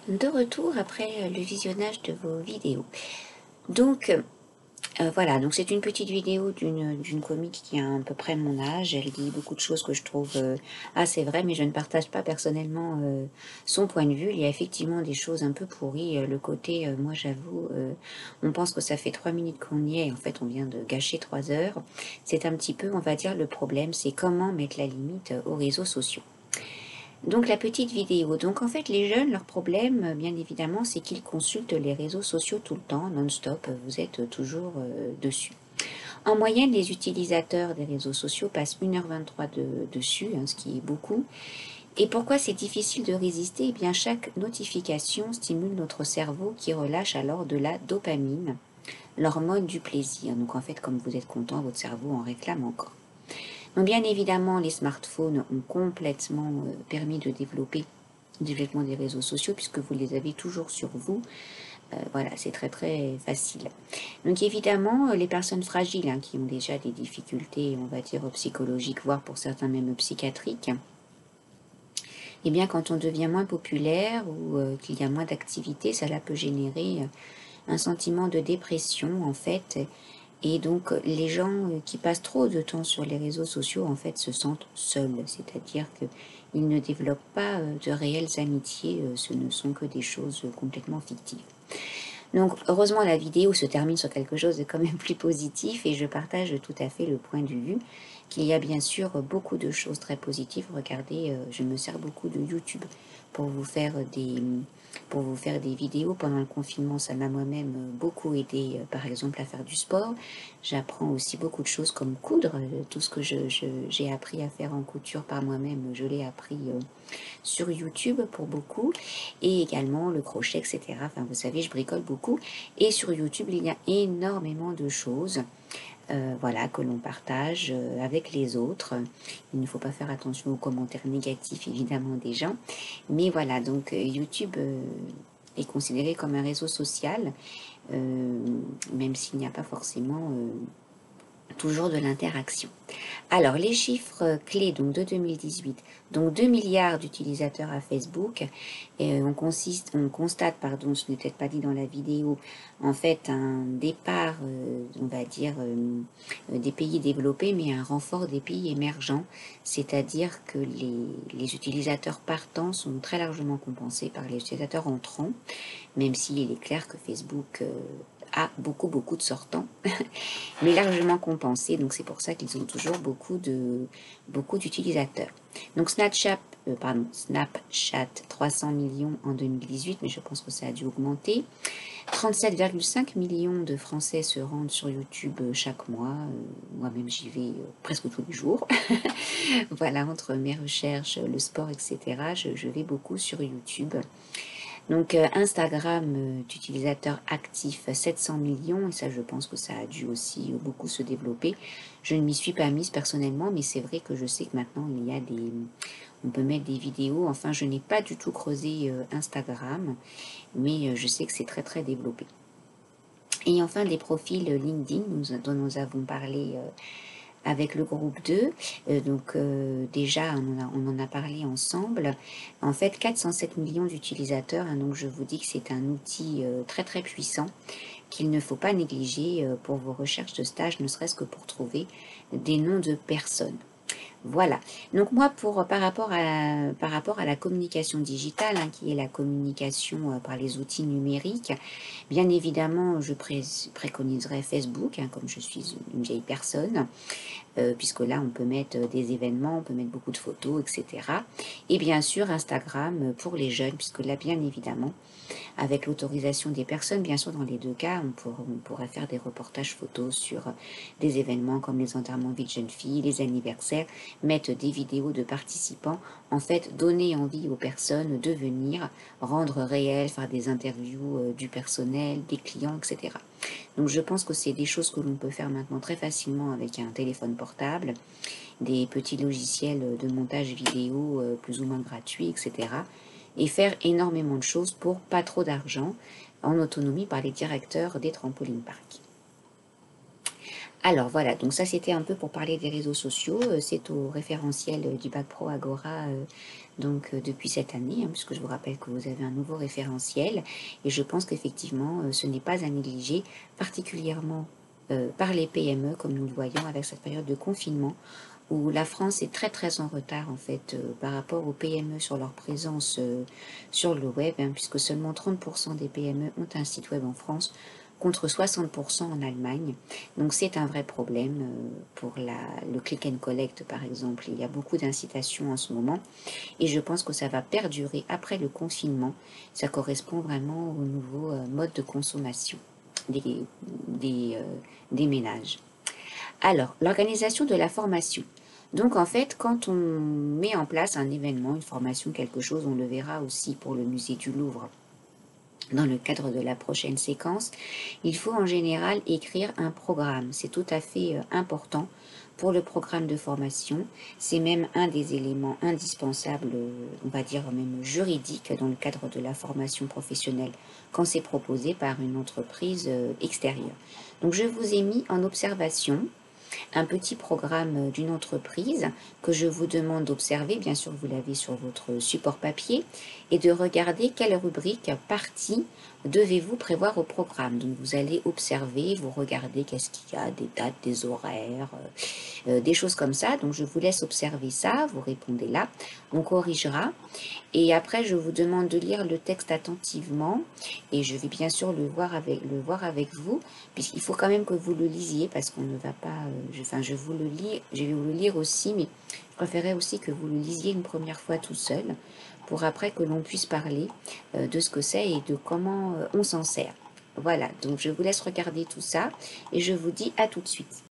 De retour après le visionnage de vos vidéos. Donc voilà, donc c'est une petite vidéo d'une comique qui a à peu près mon âge. Elle dit beaucoup de choses que je trouve assez vraies, mais je ne partage pas personnellement son point de vue. Il y a effectivement des choses un peu pourries. Le côté, moi j'avoue, on pense que ça fait 3 minutes qu'on y est, en fait on vient de gâcher 3 heures. C'est un petit peu, on va dire, le problème, c'est comment mettre la limite aux réseaux sociaux. Donc la petite vidéo. Donc en fait les jeunes, leur problème, bien évidemment, c'est qu'ils consultent les réseaux sociaux tout le temps, non-stop, vous êtes toujours dessus. En moyenne, les utilisateurs des réseaux sociaux passent 1h23 dessus, hein, ce qui est beaucoup. Et pourquoi c'est difficile de résister? Eh bien, chaque notification stimule notre cerveau qui relâche alors de la dopamine, l'hormone du plaisir. Donc en fait, comme vous êtes content, votre cerveau en réclame encore. Donc bien évidemment, les smartphones ont complètement permis de développer le développement des réseaux sociaux puisque vous les avez toujours sur vous. Voilà, c'est très très facile. Donc évidemment, les personnes fragiles hein, qui ont déjà des difficultés, on va dire psychologiques, voire pour certains même psychiatriques, eh bien quand on devient moins populaire ou qu'il y a moins d'activité, cela peut générer un sentiment de dépression en fait. Et donc les gens qui passent trop de temps sur les réseaux sociaux en fait se sentent seuls, c'est-à-dire qu'ils ne développent pas de réelles amitiés, ce ne sont que des choses complètement fictives. Donc heureusement la vidéo se termine sur quelque chose de quand même plus positif et je partage tout à fait le point de vue qu'il y a bien sûr beaucoup de choses très positives. Regardez, je me sers beaucoup de YouTube pour vous faire des vidéos. Pendant le confinement, ça m'a moi-même beaucoup aidé, par exemple, à faire du sport. J'apprends aussi beaucoup de choses comme coudre. Tout ce que j'ai appris à faire en couture par moi-même, je l'ai appris sur YouTube pour beaucoup. Et également le crochet, etc. Enfin, vous savez, je bricole beaucoup. Et sur YouTube, il y a énormément de choses. Voilà, que l'on partage avec les autres. Il ne faut pas faire attention aux commentaires négatifs, évidemment, des gens. Mais voilà, donc YouTube est considéré comme un réseau social, même s'il n'y a pas forcément toujours de l'interaction. Alors, les chiffres clés donc, de 2018, donc 2 milliards d'utilisateurs à Facebook, et on constate, pardon, ce n'est peut-être pas dit dans la vidéo, en fait un départ, on va dire, des pays développés, mais un renfort des pays émergents, c'est-à-dire que les utilisateurs partants sont très largement compensés par les utilisateurs entrants, même s'il est clair que Facebook a beaucoup de sortants, mais largement compensé. Donc c'est pour ça qu'ils ont toujours beaucoup d'utilisateurs. Donc Snapchat 300 millions en 2018, mais je pense que ça a dû augmenter. 37,5 millions de Français se rendent sur YouTube chaque mois. Moi-même, j'y vais presque tous les jours. Voilà, entre mes recherches, le sport, etc., je vais beaucoup sur YouTube. Donc Instagram d'utilisateurs actifs 700 millions, et ça je pense que ça a dû aussi beaucoup se développer. Je ne m'y suis pas mise personnellement, mais c'est vrai que je sais que maintenant on peut mettre des vidéos. Enfin, je n'ai pas du tout creusé Instagram, mais je sais que c'est très très développé. Et enfin des profils LinkedIn dont nous avons parlé avec le groupe 2. Déjà, on en a parlé ensemble. En fait, 407 millions d'utilisateurs. Hein, donc je vous dis que c'est un outil très très puissant qu'il ne faut pas négliger pour vos recherches de stage, ne serait-ce que pour trouver des noms de personnes. Voilà. Donc moi, par rapport à la communication digitale, hein, qui est la communication par les outils numériques, bien évidemment, je préconiserais Facebook, hein, comme je suis une vieille personne, puisque là, on peut mettre des événements, on peut mettre beaucoup de photos, etc. Et bien sûr, Instagram pour les jeunes, puisque là, bien évidemment, avec l'autorisation des personnes, bien sûr, dans les deux cas, on pourra faire des reportages photos sur des événements comme les enterrements de vie de jeunes filles, les anniversaires, mettre des vidéos de participants, en fait, donner envie aux personnes de venir, rendre réel, faire des interviews du personnel, des clients, etc. Donc je pense que c'est des choses que l'on peut faire maintenant très facilement avec un téléphone portable, des petits logiciels de montage vidéo plus ou moins gratuits, etc. Et faire énormément de choses pour pas trop d'argent, en autonomie par les directeurs des trampoline parks. Alors voilà, donc ça c'était un peu pour parler des réseaux sociaux. C'est au référentiel du Bac Pro Agora depuis cette année, hein, puisque je vous rappelle que vous avez un nouveau référentiel. Et je pense qu'effectivement, ce n'est pas à négliger, particulièrement par les PME, comme nous le voyons avec cette période de confinement, où la France est très très en retard en fait par rapport aux PME sur leur présence sur le web, hein, puisque seulement 30% des PME ont un site web en France contre 60% en Allemagne. Donc c'est un vrai problème pour le click and collect par exemple. Il y a beaucoup d'incitations en ce moment et je pense que ça va perdurer après le confinement. Ça correspond vraiment au nouveau mode de consommation des, des, euh, des ménages. Alors, l'organisation de la formation. Donc en fait, quand on met en place un événement, une formation, quelque chose, on le verra aussi pour le musée du Louvre dans le cadre de la prochaine séquence, il faut en général écrire un programme. C'est tout à fait important pour le programme de formation. C'est même un des éléments indispensables, on va dire même juridique, dans le cadre de la formation professionnelle quand c'est proposé par une entreprise extérieure. Donc je vous ai mis en observation un petit programme d'une entreprise que je vous demande d'observer, bien sûr vous l'avez sur votre support papier, et de regarder quelle rubrique, partie devez-vous prévoir au programme. Donc vous allez observer, vous regardez qu'est-ce qu'il y a, des dates, des horaires, des choses comme ça. Donc je vous laisse observer ça, vous répondez là, on corrigera. Et après, je vous demande de lire le texte attentivement et je vais bien sûr le voir avec vous, puisqu'il faut quand même que vous le lisiez parce qu'on ne va pas. Je vous le lis, je vais vous le lire aussi, mais je préférerais aussi que vous le lisiez une première fois tout seul pour après que l'on puisse parler de ce que c'est et de comment on s'en sert. Voilà, donc je vous laisse regarder tout ça et je vous dis à tout de suite.